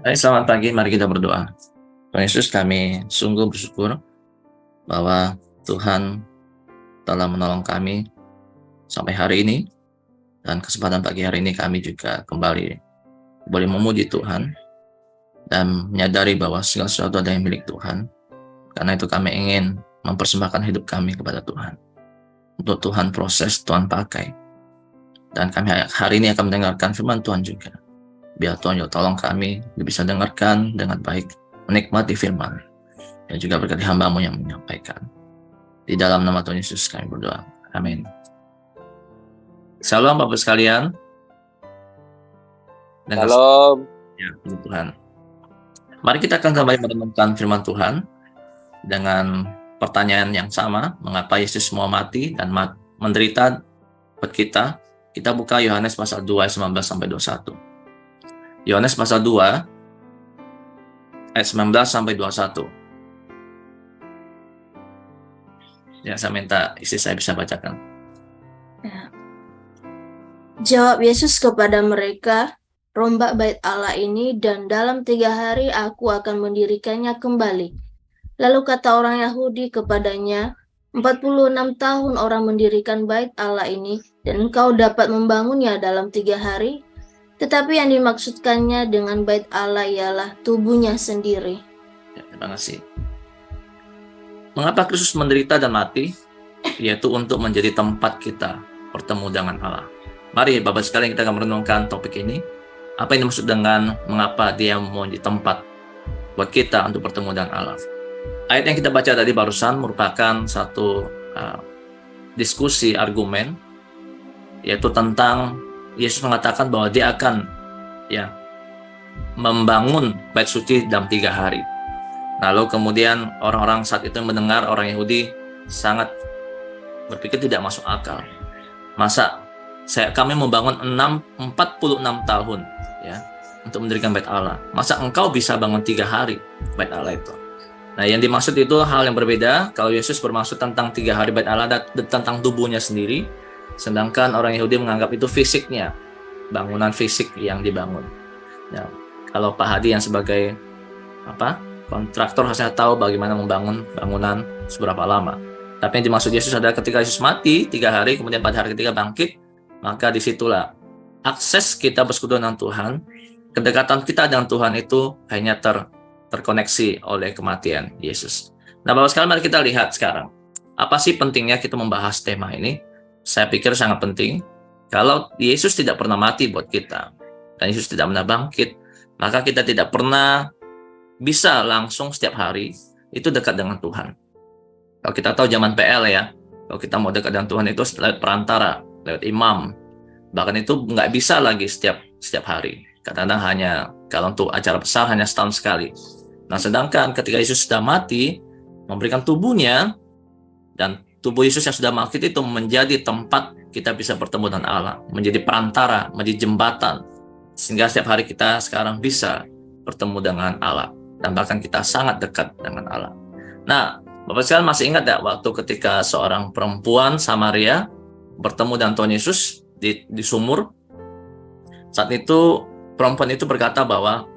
Hai, selamat pagi. Mari kita berdoa. Tuhan Yesus, kami sungguh bersyukur bahwa Tuhan telah menolong kami sampai hari ini, dan kesempatan pagi hari ini kami juga kembali boleh memuji Tuhan dan menyadari bahwa segala sesuatu ada yang milik Tuhan. Karena itu kami ingin mempersembahkan hidup kami kepada Tuhan. Untuk Tuhan proses, Tuhan pakai. Dan kami hari ini akan mendengarkan firman Tuhan juga. Biar Tuhan juga tolong kami bisa dengarkan dengan baik, menikmati firman, dan juga berkati hamba-Mu yang menyampaikan. Di dalam nama Tuhan Yesus kami berdoa. Amin. Shalom Bapak sekalian. Shalom. Ya, puji Tuhan. Mari kita akan kembali merenungkan firman Tuhan dengan pertanyaan yang sama, mengapa Yesus mau mati dan menderita buat kita. Kita buka Yohanes pasal 2 ayat 19 sampai 21. Yohanes pasal 2 ayat 19 sampai 21. Ya, saya minta istri saya bisa bacakan. Ya. Jawab Yesus kepada mereka, rombak bait Allah ini, dan dalam 3 hari aku akan mendirikannya kembali. Lalu kata orang Yahudi kepadanya, 46 tahun orang mendirikan bait Allah ini, dan engkau dapat membangunnya dalam 3 hari? Tetapi yang dimaksudkannya dengan bait Allah ialah tubuhnya sendiri. Ya, terima kasih. Mengapa Kristus menderita dan mati? Yaitu untuk menjadi tempat kita bertemu dengan Allah. Mari Bapak sekalian kita akan merenungkan topik ini. Apa yang dimaksud dengan mengapa dia mau menjadi tempat buat kita untuk bertemu dengan Allah? Ayat yang kita baca tadi barusan merupakan satu diskusi argumen, yaitu tentang Yesus mengatakan bahwa dia akan membangun bait suci dalam 3 hari. Lalu kemudian orang-orang saat itu mendengar, orang Yahudi sangat berpikir tidak masuk akal. Masa kami membangun 46 tahun untuk mendirikan bait Allah. Masa engkau bisa bangun 3 hari bait Allah itu? Nah, yang dimaksud itu hal yang berbeda. Kalau Yesus bermaksud tentang 3 hari bait Allah dan tentang tubuhnya sendiri, sedangkan orang Yahudi menganggap itu fisiknya, bangunan fisik yang dibangun. Nah, kalau Pak Hadi yang sebagai kontraktor harusnya tahu bagaimana membangun bangunan seberapa lama. Tapi yang dimaksud Yesus adalah ketika Yesus mati 3 hari, kemudian pada hari ketiga bangkit, maka disitulah akses kita bersekutu dengan Tuhan, kedekatan kita dengan Tuhan itu hanya terkoneksi oleh kematian Yesus. Nah, Bapak sekalian, mari kita lihat sekarang. Apa sih pentingnya kita membahas tema ini? Saya pikir sangat penting. Kalau Yesus tidak pernah mati buat kita, dan Yesus tidak pernah bangkit, maka kita tidak pernah bisa langsung setiap hari itu dekat dengan Tuhan. Kalau kita tahu zaman PL kalau kita mau dekat dengan Tuhan itu lewat perantara, lewat imam. Bahkan itu nggak bisa lagi setiap hari. Kadang-kadang hanya kalau untuk acara besar hanya setahun sekali. Nah, sedangkan ketika Yesus sudah mati, memberikan tubuhnya, dan tubuh Yesus yang sudah bangkit itu menjadi tempat kita bisa bertemu dengan Allah, menjadi perantara, menjadi jembatan, sehingga setiap hari kita sekarang bisa bertemu dengan Allah. Dan bahkan kita sangat dekat dengan Allah. Nah, Bapak sekalian masih ingat waktu ketika seorang perempuan Samaria bertemu dengan Tuhan Yesus di sumur? Saat itu perempuan itu berkata bahwa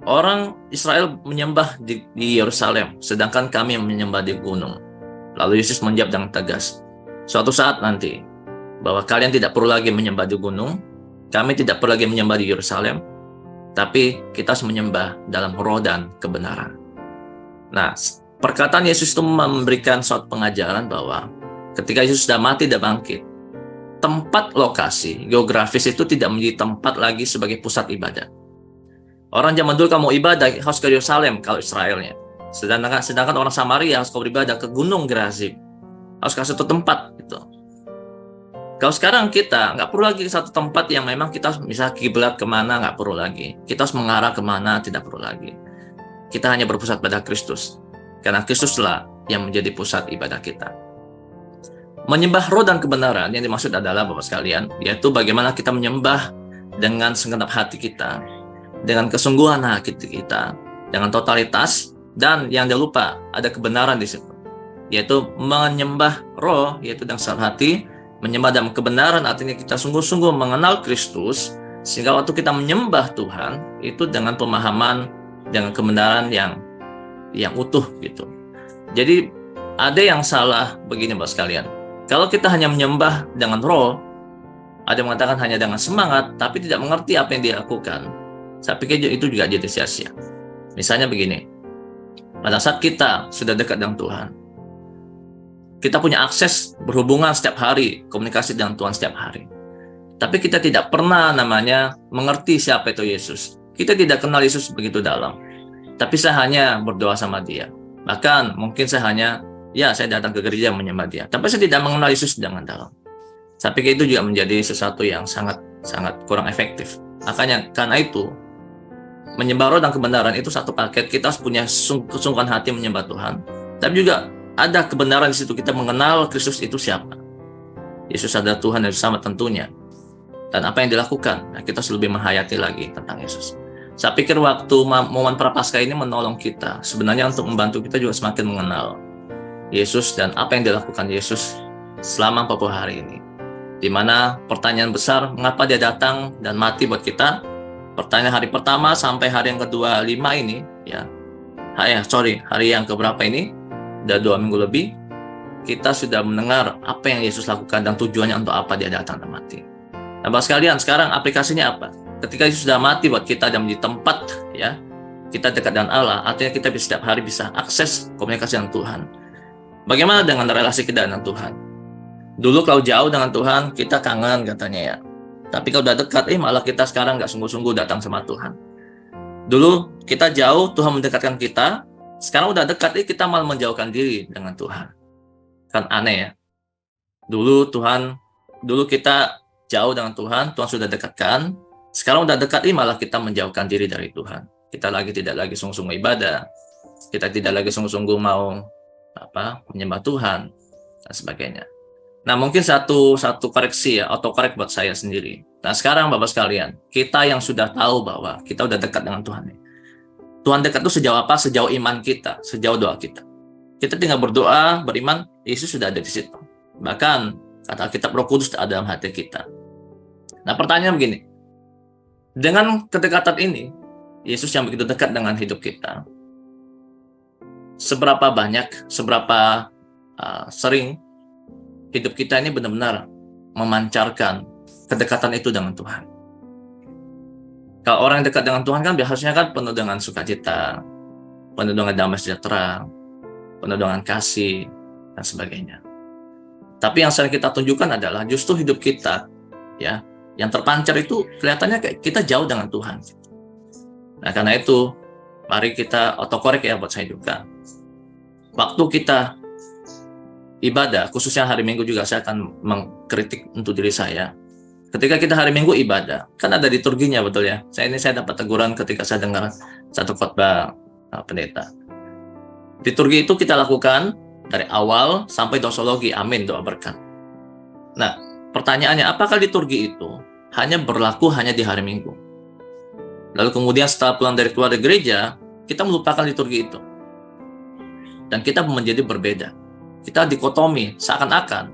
orang Israel menyembah di Yerusalem, sedangkan kami menyembah di gunung. Lalu Yesus menjawab dengan tegas, suatu saat nanti bahwa kalian tidak perlu lagi menyembah di gunung, kami tidak perlu lagi menyembah di Yerusalem, tapi kita harus menyembah dalam roh dan kebenaran. Nah, perkataan Yesus itu memberikan suatu pengajaran bahwa ketika Yesus sudah mati dan bangkit, tempat lokasi, geografis itu tidak menjadi tempat lagi sebagai pusat ibadah. Orang zaman dulu kalau mau ibadah harus ke Yerusalem kalau Israelnya. Sedangkan orang Samaria harus beribadah ke Gunung Gerazim. Harus ke satu tempat gitu. Kalau sekarang kita nggak perlu lagi satu tempat yang memang kita bisa kiblat kemana, nggak perlu lagi. Kita harus mengarah kemana, tidak perlu lagi. Kita hanya berpusat pada Kristus. Karena Kristuslah yang menjadi pusat ibadah kita. Menyembah roh dan kebenaran yang dimaksud adalah Bapak sekalian, yaitu bagaimana kita menyembah dengan segenap hati kita, dengan kesungguhan hati kita, dengan totalitas, dan yang jangan lupa ada kebenaran di situ. Yaitu menyembah roh, yaitu dengan segenap hati. Menyembah dalam kebenaran artinya kita sungguh-sungguh mengenal Kristus Sehingga waktu kita menyembah Tuhan, itu dengan pemahaman, dengan kebenaran yang utuh gitu. Jadi ada yang salah begini Bapak sekalian. Kalau kita hanya menyembah dengan roh, ada yang mengatakan hanya dengan semangat, tapi tidak mengerti apa yang dia lakukan. Saya pikir itu juga jadi sia-sia. Misalnya begini, pada saat kita sudah dekat dengan Tuhan, kita punya akses berhubungan setiap hari, komunikasi dengan Tuhan setiap hari. Tapi kita tidak pernah mengerti siapa itu Yesus. Kita tidak kenal Yesus begitu dalam. Tapi saya hanya berdoa sama dia. Bahkan mungkin saya datang ke gereja menyembah dia. Tapi saya tidak mengenal Yesus dengan dalam. Saya pikir itu juga menjadi sesuatu yang sangat kurang efektif. Makanya karena itu, menyembah roh dan kebenaran itu satu paket. Kita harus punya kesungguhan hati menyembah Tuhan. Tapi juga ada kebenaran di situ, kita mengenal Kristus itu siapa. Yesus adalah Tuhan yang sama tentunya. Dan apa yang dilakukan, kita harus lebih menghayati lagi tentang Yesus. Saya pikir waktu momen Prapaskah ini menolong kita, sebenarnya untuk membantu kita juga semakin mengenal Yesus dan apa yang dilakukan Yesus selama 40 hari ini. Di mana pertanyaan besar, mengapa dia datang dan mati buat kita? Pertanyaan hari pertama sampai hari yang ke-25 ini, hari yang keberapa ini, udah 2 minggu lebih, kita sudah mendengar apa yang Yesus lakukan dan tujuannya untuk apa dia datang dan mati. Nah, Bapak sekalian, sekarang aplikasinya apa? Ketika Yesus sudah mati buat kita dan menjadi tempat kita dekat dengan Allah, artinya kita setiap hari bisa akses komunikasi dengan Tuhan. Bagaimana dengan relasi kita dengan Tuhan? Dulu kalau jauh dengan Tuhan, kita kangen katanya ya. Tapi kalau udah dekat, malah kita sekarang nggak sungguh-sungguh datang sama Tuhan. Dulu kita jauh, Tuhan mendekatkan kita. Sekarang udah dekat, kita malah menjauhkan diri dengan Tuhan. Kan aneh ya. Dulu kita jauh dengan Tuhan sudah dekatkan. Sekarang udah dekat, malah kita menjauhkan diri dari Tuhan. Kita tidak lagi sungguh-sungguh ibadah. Kita tidak lagi sungguh-sungguh mau menyembah Tuhan dan sebagainya. Nah, mungkin satu koreksi autokorek buat saya sendiri. Nah, sekarang Bapak sekalian, kita yang sudah tahu bahwa kita udah dekat dengan Tuhan. Tuhan dekat itu sejauh apa? Sejauh iman kita, sejauh doa kita. Kita tinggal berdoa, beriman, Yesus sudah ada di situ. Bahkan kata Alkitab, Roh Kudus ada dalam hati kita. Nah, pertanyaan begini. Dengan kedekatan ini, Yesus yang begitu dekat dengan hidup kita, seberapa sering hidup kita ini benar-benar memancarkan kedekatan itu dengan Tuhan. Kalau orang yang dekat dengan Tuhan kan biasanya kan penuh dengan sukacita, penuh dengan damai sejahtera, penuh dengan kasih, dan sebagainya. Tapi yang sering kita tunjukkan adalah justru hidup kita, yang terpancar itu kelihatannya kayak kita jauh dengan Tuhan. Nah, karena itu, mari kita autokorek buat saya juga. Waktu kita ibadah, khususnya hari Minggu juga saya akan mengkritik untuk diri saya. Ketika kita hari Minggu ibadah, kan ada liturginya, betul ya. Saya dapat teguran ketika saya dengar satu khotbah pendeta. Liturgi itu kita lakukan dari awal sampai doxologi, amin, doa berkat. Nah, pertanyaannya, apakah liturgi itu hanya berlaku di hari Minggu? Lalu kemudian setelah pulang dari keluar dari gereja, kita melupakan liturgi itu. Dan kita menjadi berbeda. Kita dikotomi, seakan-akan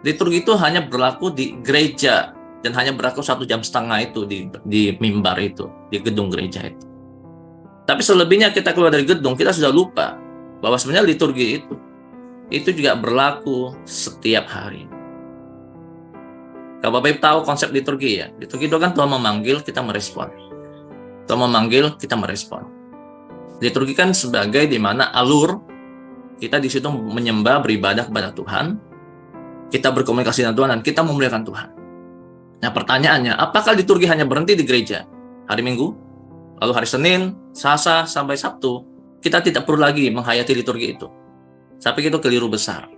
liturgi itu hanya berlaku di gereja dan hanya berlaku 1,5 jam itu di mimbar itu, di gedung gereja itu. Tapi selebihnya kita keluar dari gedung, kita sudah lupa bahwa sebenarnya liturgi itu juga berlaku setiap hari. Kalau Bapak Ibu tahu konsep liturgi liturgi itu kan Tuhan memanggil, kita merespon. Tuhan memanggil, kita merespon. Liturgi kan sebagai di mana alur kita di situ menyembah, beribadah kepada Tuhan, kita berkomunikasi dengan Tuhan, dan kita memuliakan Tuhan. Nah, pertanyaannya, apakah liturgi hanya berhenti di gereja hari Minggu, lalu hari Senin, Selasa, sampai Sabtu, kita tidak perlu lagi menghayati liturgi itu? Saya pikir itu keliru besar.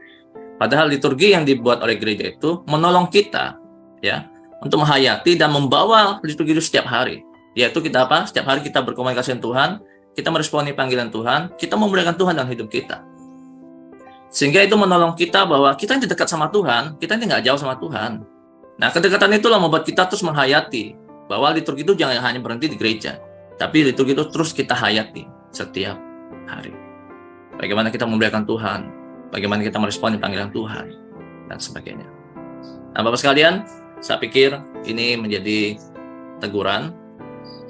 Padahal liturgi yang dibuat oleh gereja itu menolong kita untuk menghayati dan membawa liturgi itu setiap hari. Yaitu kita setiap hari kita berkomunikasi dengan Tuhan, kita meresponi panggilan Tuhan, kita memuliakan Tuhan dalam hidup kita. Sehingga itu menolong kita bahwa kita ini dekat sama Tuhan, kita ini nggak jauh sama Tuhan. Nah, kedekatan itulah membuat kita terus menghayati bahwa liturgi itu jangan hanya berhenti di gereja, tapi liturgi itu terus kita hayati setiap hari. Bagaimana kita memuliakan Tuhan, bagaimana kita meresponi panggilan Tuhan, dan sebagainya. Nah, Bapak sekalian, saya pikir ini menjadi teguran,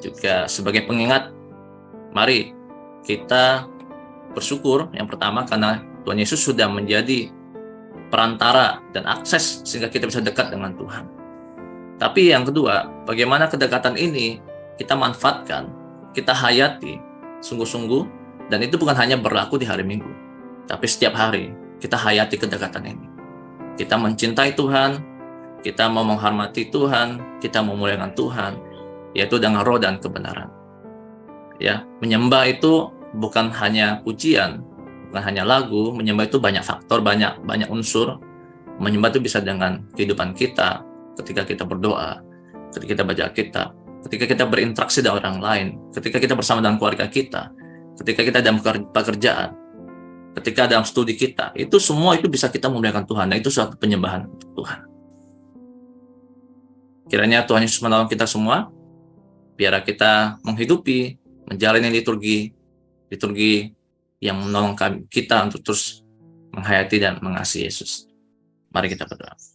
juga sebagai pengingat, mari kita bersyukur yang pertama karena Tuhan Yesus sudah menjadi perantara dan akses sehingga kita bisa dekat dengan Tuhan. Tapi yang kedua, bagaimana kedekatan ini kita manfaatkan, kita hayati sungguh-sungguh, dan itu bukan hanya berlaku di hari Minggu, tapi setiap hari kita hayati kedekatan ini. Kita mencintai Tuhan, kita mau menghormati Tuhan, kita memuliakan Tuhan, yaitu dengan roh dan kebenaran. Ya, menyembah itu bukan hanya pujian, bukan hanya lagu. Menyembah itu banyak faktor, banyak unsur. Menyembah itu bisa dengan kehidupan kita, ketika kita berdoa, ketika kita baca kitab, ketika kita berinteraksi dengan orang lain, ketika kita bersama dengan keluarga kita, ketika kita dalam pekerjaan, ketika dalam studi kita, itu semua itu bisa kita memuliakan Tuhan, dan itu suatu penyembahan untuk Tuhan. Kiranya Tuhan Yesus menolong kita semua, biar kita menghidupi, menjalani liturgi yang menolong kita untuk terus menghayati dan mengasihi Yesus. Mari kita berdoa.